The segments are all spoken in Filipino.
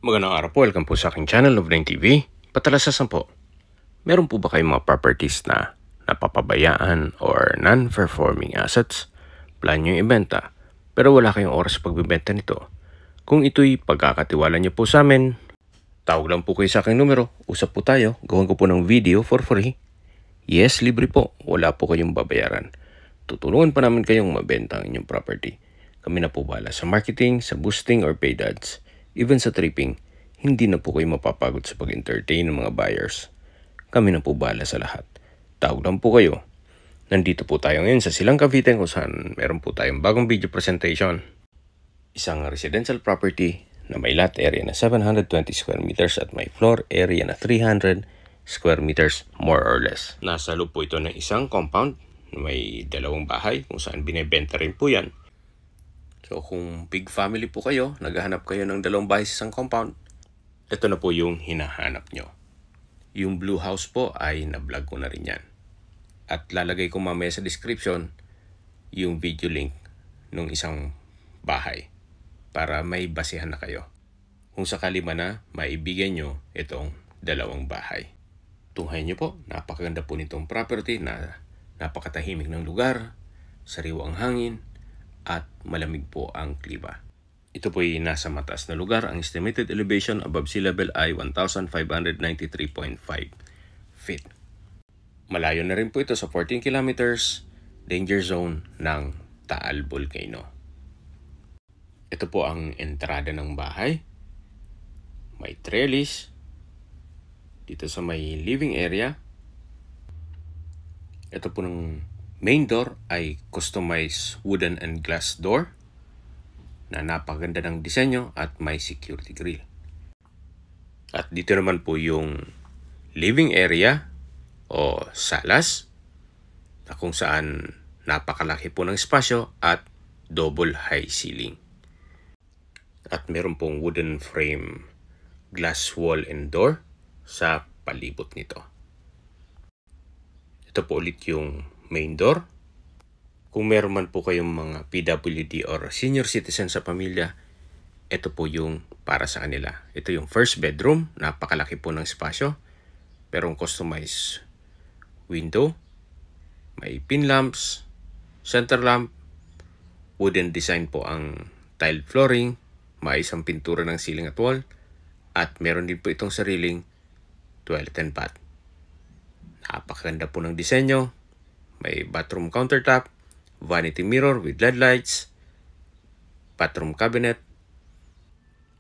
Magandang araw po, welcome po sa aking channel, Love9 TV. Patalasasan po, meron po ba kayong mga properties na napapabayaan or non-performing assets? Plan nyo yung ibenta, pero wala kayong oras sa pagbibenta nito. Kung ito'y pagkakatiwala nyo po sa amin, tawag lang po kayo sa aking numero, usap po tayo, gawin ko po ng video for free. Yes, libre po, wala po kayong babayaran. Tutulungan pa namin kayong mabenta ang inyong property. Kami na po bahala sa marketing, sa boosting or paid ads. Even sa tripping, hindi na po kayo mapapagod sa pag-entertain ng mga buyers. Kami na po bahala sa lahat. Tawag lang po kayo. Nandito po tayo ngayon sa Silang Cavite kung saan meron po tayong bagong video presentation. Isang residential property na may lot area na 720 square meters at may floor area na 300 square meters more or less. Nasa loob po ito ng isang compound na may dalawang bahay kung saan binebenta rin po yan. So kung big family po kayo, naghahanap kayo ng dalawang bahay sa isang compound, ito na po yung hinahanap nyo. Yung blue house po ay na-vlog ko na rin yan. At lalagay ko mamaya sa description yung video link ng isang bahay para may basihan na kayo. Kung sakali man na maibigay nyo itong dalawang bahay. Tunghayan nyo po, napakaganda po nitong property na napakatahimik ng lugar, sariwang hangin, at malamig po ang klima. Ito po ay nasa mataas na lugar. Ang estimated elevation above sea level ay 1,593.5 feet. Malayo na rin po ito sa 14 kilometers danger zone ng Taal Volcano. Ito po ang entrada ng bahay. May trellis dito sa may living area. Ito po ng main door ay customized wooden and glass door na napaganda ng disenyo at may security grill. At dito naman po yung living area o salas na kung saan napakalaki po ng espasyo at double high ceiling. At meron pong wooden frame glass wall and door sa palibot nito. Ito po ulit yung main door. Kung meron man po kayong mga PWD or senior citizen sa pamilya, ito po yung para sa kanila. Ito yung first bedroom, napakalaki po ng espasyo. Pero customized window, may pin lamps, center lamp, wooden design po ang tiled flooring, may isang pintura ng ceiling at wall, at meron din po itong sariling toilet and bath. Napakaganda po ng disenyo. May bathroom countertop, vanity mirror with LED lights, bathroom cabinet,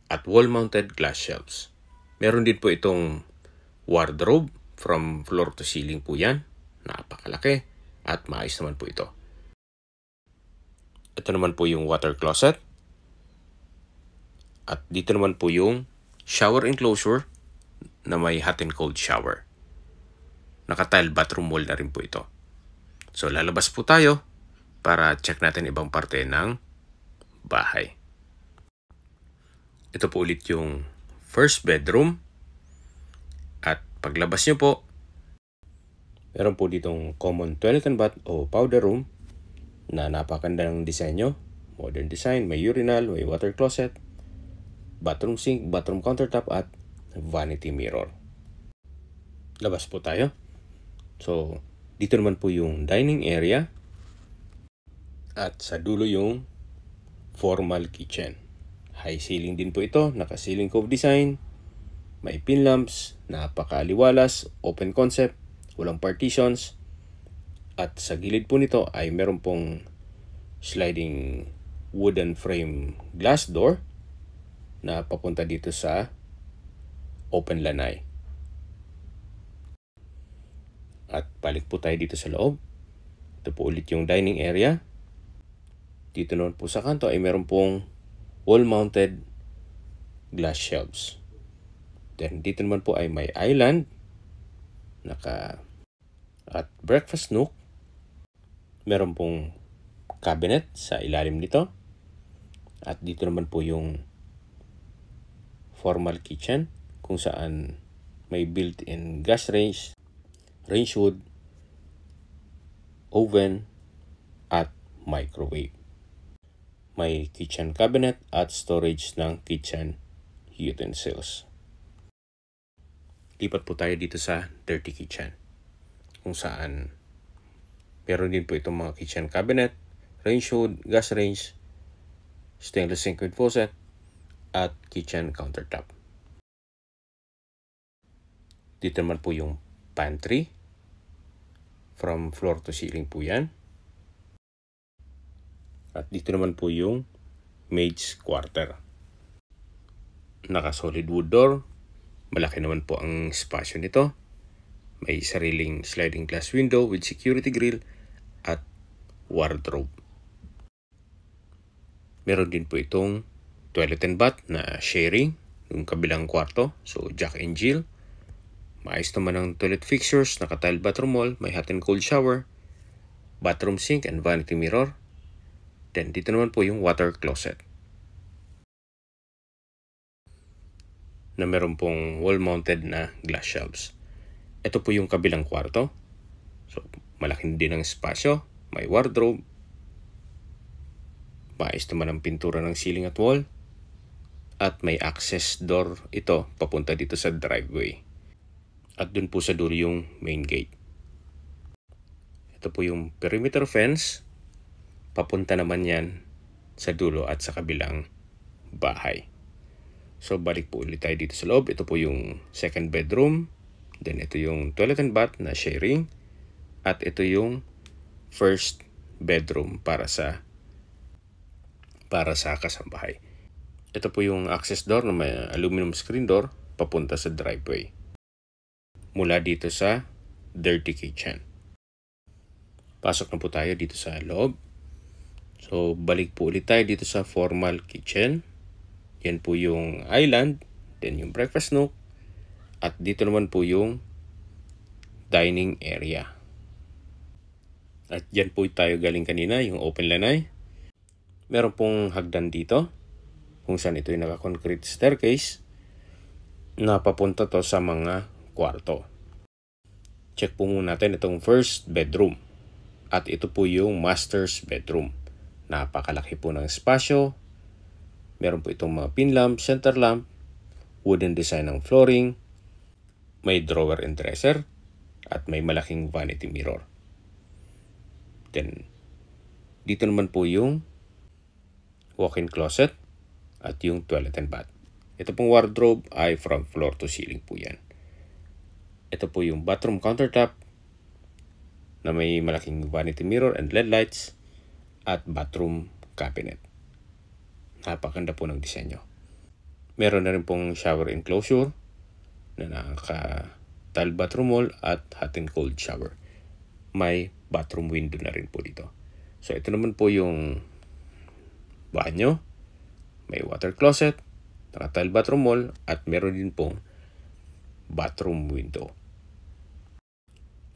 at wall-mounted glass shelves. Meron din po itong wardrobe from floor to ceiling po yan. Napakalaki at maayos naman po ito. Ito naman po yung water closet. At dito naman po yung shower enclosure na may hot and cold shower. Naka-tile bathroom wall na rin po ito. So lalabas po tayo para check natin ibang parte ng bahay. Ito po ulit yung first bedroom. At paglabas nyo po, meron po ditong common toilet and bath o powder room na napakaganda ng disenyo. Modern design, may urinal, may water closet, bathroom sink, bathroom countertop at vanity mirror. Labas po tayo. So dito naman po yung dining area at sa dulo yung formal kitchen. High ceiling din po ito, naka-ceiling cove design, may pin lamps, napakaaliwalas, open concept, walang partitions, at sa gilid po nito ay meron pong sliding wooden frame glass door na papunta dito sa open lanai. At balik po tayo dito sa loob. Ito po ulit yung dining area. Dito naman po sa kanto ay meron pong wall-mounted glass shelves. Then dito naman po ay may island. At breakfast nook. Meron pong cabinet sa ilalim nito. At dito naman po yung formal kitchen kung saan may built-in gas range hood, oven, at microwave. May kitchen cabinet at storage ng kitchen utensils. Lipat po tayo dito sa dirty kitchen, kung saan meron din po itong mga kitchen cabinet, range hood, gas range, stainless sink with faucet, at kitchen countertop. Dito naman po yung pantry. From floor to ceiling po yan. At dito naman po yung maid's quarter. Naka-solid wood door. Malaki naman po ang spasyo nito. May sariling sliding glass window with security grill at wardrobe. Meron din po itong toilet and bath na sharing yung kabilang kwarto. So, Jack and Jill. Maayos naman ang toilet fixtures, naka-tile bathroom wall, may hot and cold shower, bathroom sink and vanity mirror. Then, dito naman po yung water closet, na meron pong wall-mounted na glass shelves. Ito po yung kabilang kwarto. So, malaki din ang espasyo. May wardrobe. Maayos naman ang pintura ng ceiling at wall. At may access door ito papunta dito sa driveway. At dun po sa dulo yung main gate. Ito po yung perimeter fence. Papunta naman yan sa dulo at sa kabilang bahay. So, balik po ulit tayo dito sa loob. Ito po yung second bedroom. Then, ito yung toilet and bath na sharing. At ito yung first bedroom para sa kasambahay. Ito po yung access door na may aluminum screen door papunta sa driveway. Mula dito sa dirty kitchen. Pasok na po tayo dito sa loob. So, balik po ulit tayo dito sa formal kitchen. Yan po yung island, then yung breakfast nook, at dito naman po yung dining area. At dyan po tayo galing kanina, yung open lanay. Meron pong hagdan dito, kung saan ito yung naka-concrete staircase, na papunta to sa mga kwarto. Check po muna natin itong first bedroom. At ito po yung master's bedroom. Napakalaki po ng espasyo. Meron po itong mga pin lamp, center lamp, wooden design ng flooring, may drawer and dresser, at may malaking vanity mirror. Then, dito naman po yung walk-in closet at yung toilet and bath. Ito pong wardrobe ay from floor to ceiling po yan. Ito po yung bathroom countertop na may malaking vanity mirror and LED lights at bathroom cabinet. Napakaganda po ng disenyo. Meron na rin pong shower enclosure na naka-tile bathroom wall at hot and cold shower. May bathroom window na rin po dito. So, ito naman po yung banyo. May water closet, naka-tile bathroom wall, at meron din pong bathroom window.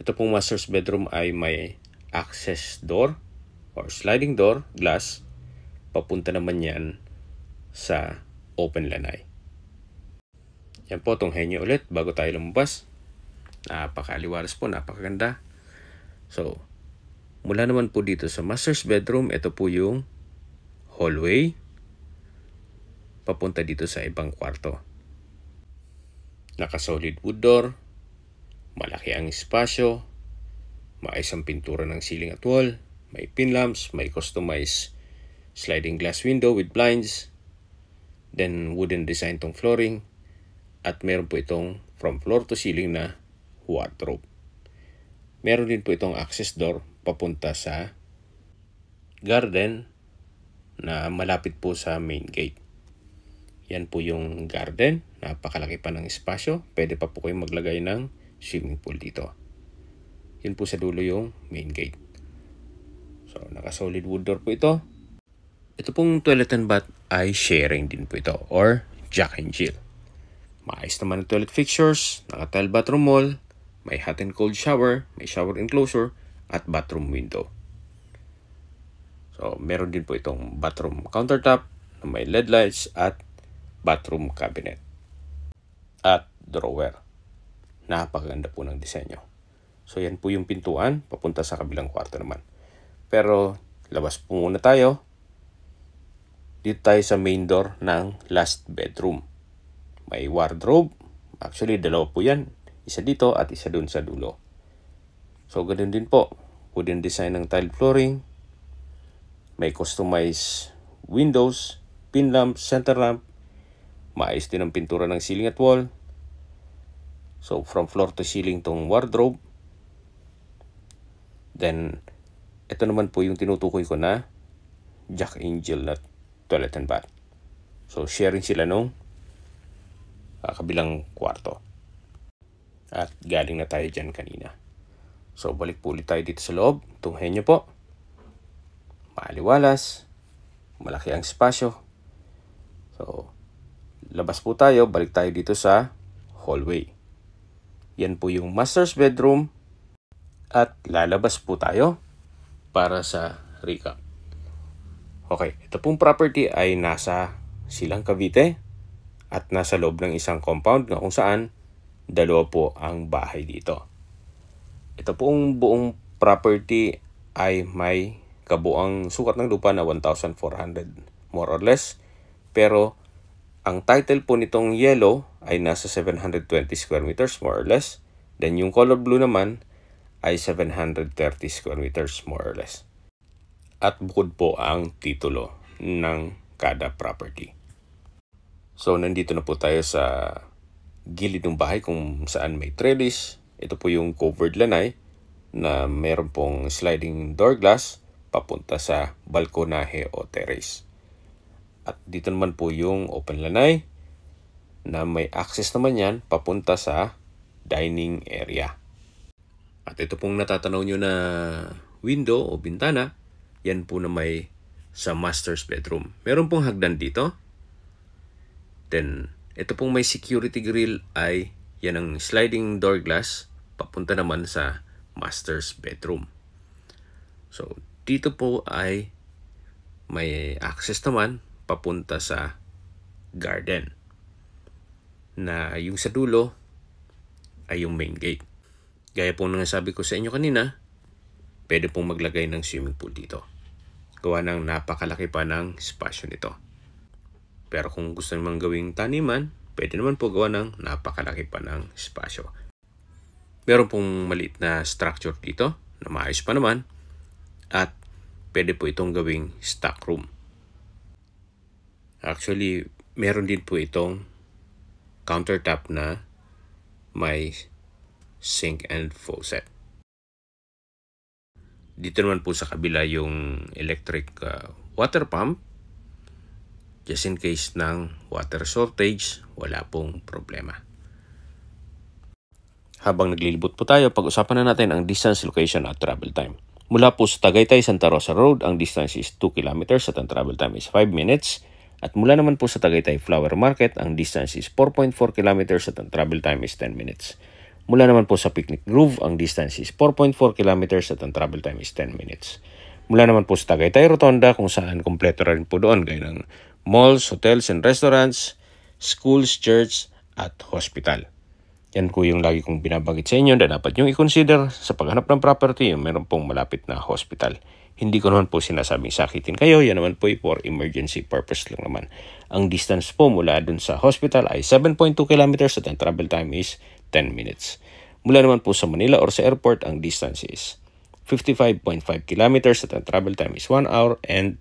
Ito pong master's bedroom ay may access door or sliding door, glass. Papunta naman yan sa open lanay. Yan po, tunghayin nyo ulit bago tayo lumabas. Napakaliwalas po, napakaganda. So, mula naman po dito sa master's bedroom, ito po yung hallway. Papunta dito sa ibang kwarto. Naka-solid wood door. Malaki ang espasyo. Maayos ang pintura ng ceiling at wall. May pin lamps, may customized sliding glass window with blinds, then wooden design tong flooring, at meron po itong from floor to ceiling na wardrobe. Meron din po itong access door papunta sa garden na malapit po sa main gate. Yan po yung garden, napakalaki pa ng espasyo. Pwede pa po kayong maglagay ng swimming pool dito. Yan po sa dulo yung main gate. So, naka-solid wood door po ito. Ito pong toilet and bath ay sharing din po ito or Jack and Jill. Maayos naman ang toilet fixtures, naka-tile bathroom wall, may hot and cold shower, may shower enclosure, at bathroom window. So, meron din po itong bathroom countertop na may LED lights at bathroom cabinet at drawer. Napakaganda po ng disenyo. So, yan po yung pintuan papunta sa kabilang kwarto naman. Pero, labas po muna tayo. Dito tayo sa main door ng last bedroom. May wardrobe. Actually, dalawa po yan. Isa dito at isa dun sa dulo. So, ganun din po. Wooden design ng tile flooring. May customized windows, pin lamp, center lamp. Maayos din ang pintura ng ceiling at wall. So, from floor to ceiling tong wardrobe. Then, ito naman po yung tinutukoy ko na Jack Angel na toilet and bath. So, sharing sila nung kabilang kwarto. At galing na tayo dyan kanina. So, balik po ulit tayo dito sa loob. Tunghayan nyo po. Maaliwalas. Malaki ang espasyo. So, labas po tayo. Balik tayo dito sa hallway. Yan po yung master's bedroom. At lalabas po tayo para sa recap. Okay, ito pong property ay nasa Silang Cavite at nasa loob ng isang compound na kung saan dalawa po ang bahay dito. Ito pong buong property ay may kabuang sukat ng lupa na 1,400 more or less. Pero ang title po nitong yellow ay nasa 720 square meters more or less. Then yung color blue naman ay 730 square meters more or less. At bukod po ang titulo ng kada property. So, nandito na po tayo sa gilid ng bahay kung saan may trellis. Ito po yung covered lanay na meron pong sliding door glass papunta sa balkonahe o terrace. At dito naman po yung open lanay na may access naman yan papunta sa dining area. At ito pong natatanaw nyo na window o bintana, yan po na may sa master's bedroom. Meron pong hagdan dito. Then, ito pong may security grill ay yan ang sliding door glass papunta naman sa master's bedroom. So, dito po ay may access naman papunta sa garden. Na yung sa dulo ay yung main gate. Gaya po nang sabi ko sa inyo kanina, pwede pong maglagay ng swimming pool dito. Gawa ng napakalaki pa ng espasyo nito. Pero kung gusto naman gawing taniman, pwede naman po gawa ng napakalaki pa ng espasyo. Meron pong maliit na structure dito na maayos pa naman. At pwede po itong gawing stock room. Actually, meron din po itong countertop na may sink and faucet. Dito naman po sa kabila yung electric water pump. Just in case ng water shortage, wala pong problema. Habang naglilibot po tayo, pag-usapan na natin ang distance, location at travel time. Mula po sa Tagaytay, Santa Rosa Road, ang distance is 2 kilometers at ang travel time is 5 minutes. At mula naman po sa Tagaytay Flower Market, ang distance is 4.4 kilometers at ang travel time is 10 minutes. Mula naman po sa Picnic Grove, ang distance is 4.4 kilometers at ang travel time is 10 minutes. Mula naman po sa Tagaytay Rotonda, kung saan kompleto rin po doon gaya ng malls, hotels and restaurants, schools, church at hospital. Yan po yung lagi kong binabanggit sa inyo na dapat nyo i-consider sa paghanap ng property yung meron pong malapit na hospital. Hindi ko naman po sinasabing sakitin kayo, yan naman po for emergency purpose lang naman. Ang distance po mula dun sa hospital ay 7.2 kilometers at ang travel time is 10 minutes. Mula naman po sa Manila or sa airport, ang distance is 55.5 kilometers at ang travel time is 1 hour and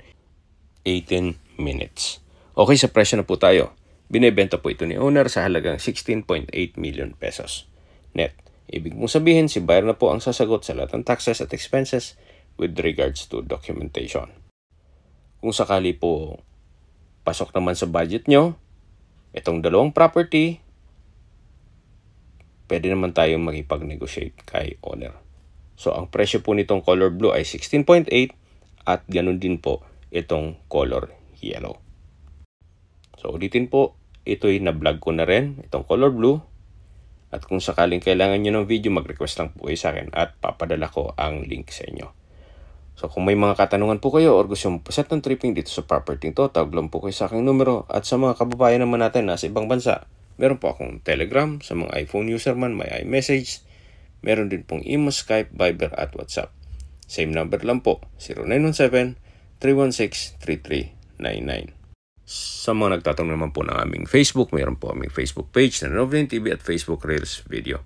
18 minutes. Okay, sa presyo na po tayo. Binebenta po ito ni owner sa halagang 16.8 million pesos. Net. Ibig mong sabihin, si buyer na po ang sasagot sa lahat ng taxes at expenses with regards to documentation. Kung sakali po pasok naman sa budget nyo, itong dalawang property, pwede naman tayong makipag-negotiate kay owner. So, ang presyo po nitong color blue ay 16.8 at ganun din po itong color yellow. So, ulitin po, ito'y na-vlog ko na rin, itong color blue. At kung sakaling kailangan nyo ng video, mag-request lang po kayo sa akin at papadala ko ang link sa inyo. So, kung may mga katanungan po kayo or gusto mong paset ng tripping dito sa property to, tawag lang po kayo sa aking numero. At sa mga kababayan naman natin nasa ibang bansa, meron po akong Telegram. Sa mga iPhone user man, may iMessage. Meron din pong email, Skype, Viber at WhatsApp. Same number lang po, 0917-316-3399. Sa mga nagtatanong naman po ng aming Facebook, mayroon po aming Facebook page na Nanob9 TV at Facebook Reels Video.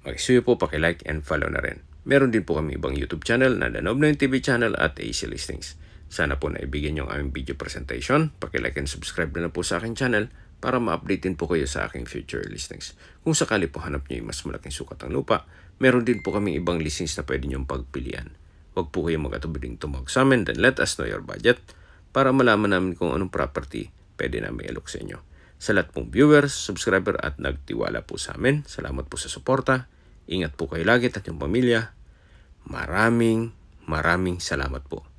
Mag-isuyo po, paki-like and follow na rin. Meron din po kami ibang YouTube channel na Nanob9 TV channel at AC Listings. Sana po naibigyan yung aming video presentation. Paki-like and subscribe na po sa aking channel para ma-update din po kayo sa aking future listings. Kung sakali po hanap nyo yung mas malaking sukat ng lupa, meron din po kami ibang listings na pwede nyong pagpilian. Huwag po kayong mag-atubiling tumawag sa amin, then let us know your budget para malaman namin kung anong property pwede namin i-look sa inyo. Sa lahat pong viewers, subscriber at nagtiwala po sa amin, salamat po sa suporta. Ingat po kayo lagi at yung pamilya. Maraming salamat po.